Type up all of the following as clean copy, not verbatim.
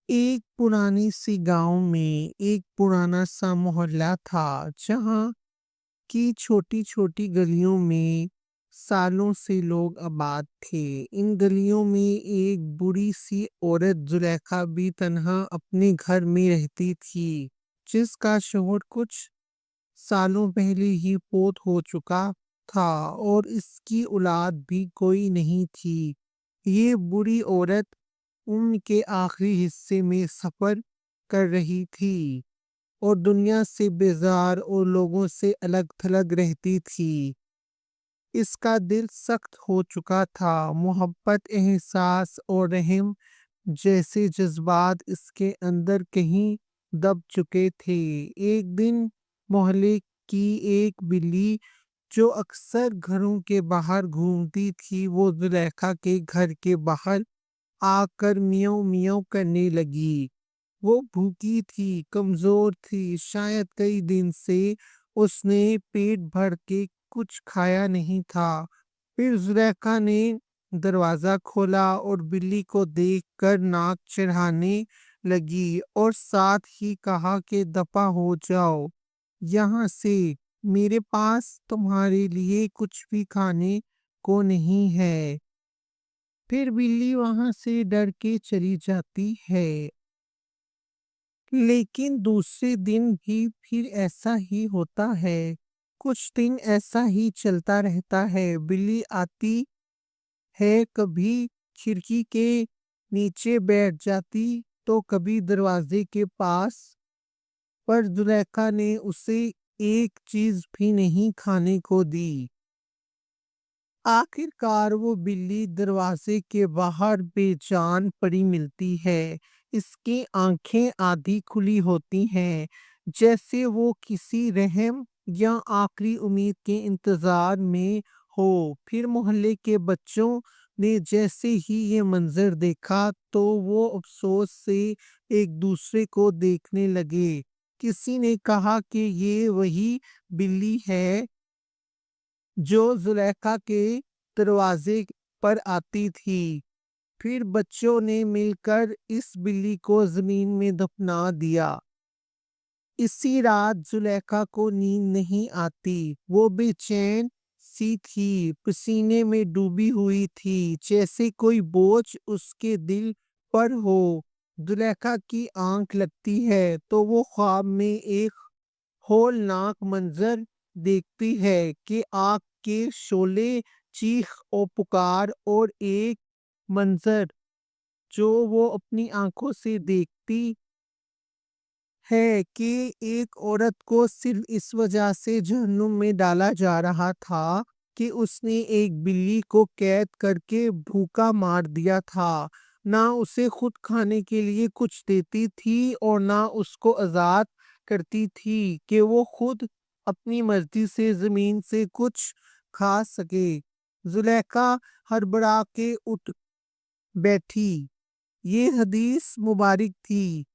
एक पुरानी सी गांव में एक पुराना सा मोहल्ला था जहाँ की छोटी छोटी गलियों में सालों से लोग आबाद थे। इन गलियों में एक बूढ़ी सी औरत जुलेखा भी तन्हा अपने घर में रहती थी, जिसका शौहर कुछ सालों पहले ही फोत हो चुका था और इसकी औलाद भी कोई नहीं थी। ये बूढ़ी औरत उनके आखिरी हिस्से में सफर कर रही थी और दुनिया से बेजार और लोगों से अलग थलग रहती थी। इसका दिल सख्त हो चुका था। मोहब्बत, एहसास और रहम जैसे जज्बात इसके अंदर कहीं दब चुके थे। एक दिन मोहल्ले की एक बिल्ली जो अक्सर घरों के बाहर घूमती थी, वो जुलेखा के घर के बाहर आकर मियाऊं मियाऊं करने लगी। वो भूखी थी, कमजोर थी, शायद कई दिन से उसने पेट भर के कुछ खाया नहीं था। फिर जुलेखा ने दरवाजा खोला और बिल्ली को देखकर नाक चढ़ाने लगी और साथ ही कहा कि दफा हो जाओ यहाँ से, मेरे पास तुम्हारे लिए कुछ भी खाने को नहीं है। फिर बिल्ली वहां से डर के चली जाती है। लेकिन दूसरे दिन भी फिर ऐसा ही होता है। कुछ दिन ऐसा ही चलता रहता है। बिल्ली आती है, कभी खिड़की के नीचे बैठ जाती तो कभी दरवाजे के पास, पर जुलेखा ने उसे एक चीज भी नहीं खाने को दी। आखिरकार वो बिल्ली दरवाजे के बाहर बेजान पड़ी मिलती है। इसकी आंखें आधी खुली होती हैं, जैसे वो किसी रहम या आखिरी उम्मीद के इंतजार में हो। फिर मोहल्ले के बच्चों ने जैसे ही ये मंजर देखा तो वो अफसोस से एक दूसरे को देखने लगे। किसी ने कहा कि ये वही बिल्ली है जो जुलेखा के दरवाजे पर आती थी। फिर बच्चों ने मिलकर इस बिल्ली को जमीन में दफना दिया। इसी रात जुलेखा को नींद नहीं आती। वो बेचैन सी थी, पसीने में डूबी हुई थी, जैसे कोई बोझ उसके दिल पर हो। जुलेखा की आंख लगती है तो वो ख्वाब में एक होलनाक मंजर देखती है कि आग के शोले, चीख और पुकार, और एक मंजर जो वो अपनी आंखों से देखती है कि एक औरत को सिर्फ इस वजह से जहन्नुम में डाला जा रहा था कि उसने एक बिल्ली को कैद करके भूखा मार दिया था। ना उसे खुद खाने के लिए कुछ देती थी और ना उसको आजाद करती थी कि वो खुद अपनी मर्जी से जमीन से कुछ खा सके। जुलेखा हड़बड़ा के उठ बैठी। ये हदीस मुबारक थी,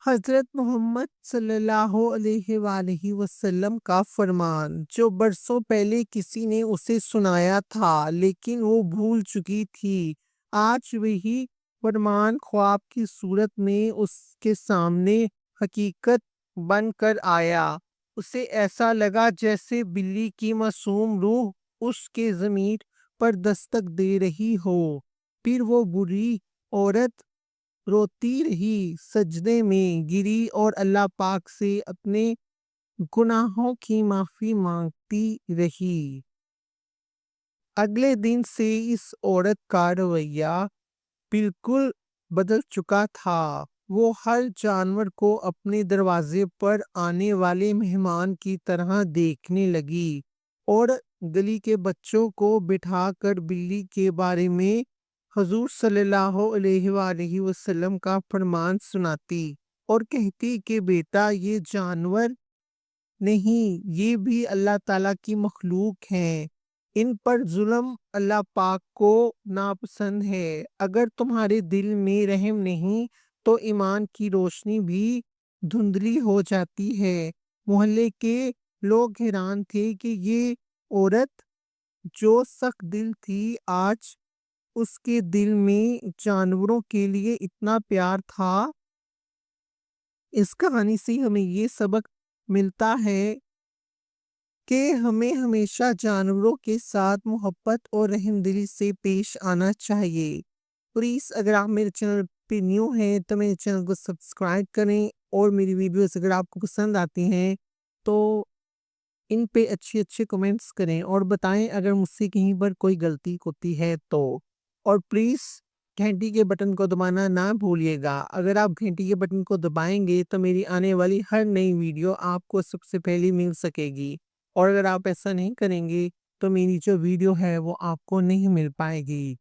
हजरत मोहम्मद सल्लल्लाहु अलैहि वसल्लम का फरमान, जो बरसों पहले किसी ने उसे सुनाया था लेकिन वो भूल चुकी थी। आज वही फरमान ख्वाब की सूरत में उसके सामने हकीकत बन कर आया। उसे ऐसा लगा जैसे बिल्ली की मासूम रूह उसके ज़मीर पर दस्तक दे रही हो। फिर वो बुरी औरत रोती रही, सजदे में गिरी और अल्लाह पाक से अपने गुनाहों की माफी मांगती रही। अगले दिन से इस औरत का रवैया बिल्कुल बदल चुका था। वो हर जानवर को अपने दरवाजे पर आने वाले मेहमान की तरह देखने लगी और गली के बच्चों को बिठाकर बिल्ली के बारे में हजूर सल्लल्लाहु अलैहि वसल्लम का फरमान सुनाती और कहती कि बेटा, ये जानवर नहीं, ये भी अल्लाह ताला की मखलूक हैं। इन पर जुल्म अल्लाह पाक को नापसंद है। अगर तुम्हारे दिल में रहम नहीं तो ईमान की रोशनी भी धुंधली हो जाती है। मोहल्ले के लोग हैरान थे कि ये औरत जो सख्त दिल थी, आज اس کے دل میں جانوروں کے لیے اتنا پیار تھا۔ اس کہانی سے ہمیں یہ سبق ملتا ہے کہ ہمیں ہمیشہ جانوروں کے ساتھ محبت اور رحم دلی سے پیش آنا چاہیے۔ پلیز اگر آپ میرے چینل پہ نیو ہیں تو میرے چینل کو سبسکرائب کریں، اور میری ویڈیوز اگر آپ کو پسند آتی ہیں تو ان پہ اچھے کمنٹس کریں اور بتائیں اگر مجھ سے کہیں پر کوئی غلطی ہوتی ہے تو۔ اور پلیز گھنٹی کے بٹن کو دبانا نہ بھولیے گا۔ اگر آپ گھنٹی کے بٹن کو دبائیں گے تو میری آنے والی ہر نئی ویڈیو آپ کو سب سے پہلے مل سکے گی، اور اگر آپ ایسا نہیں کریں گے تو میری جو ویڈیو ہے وہ آپ کو نہیں مل پائے گی۔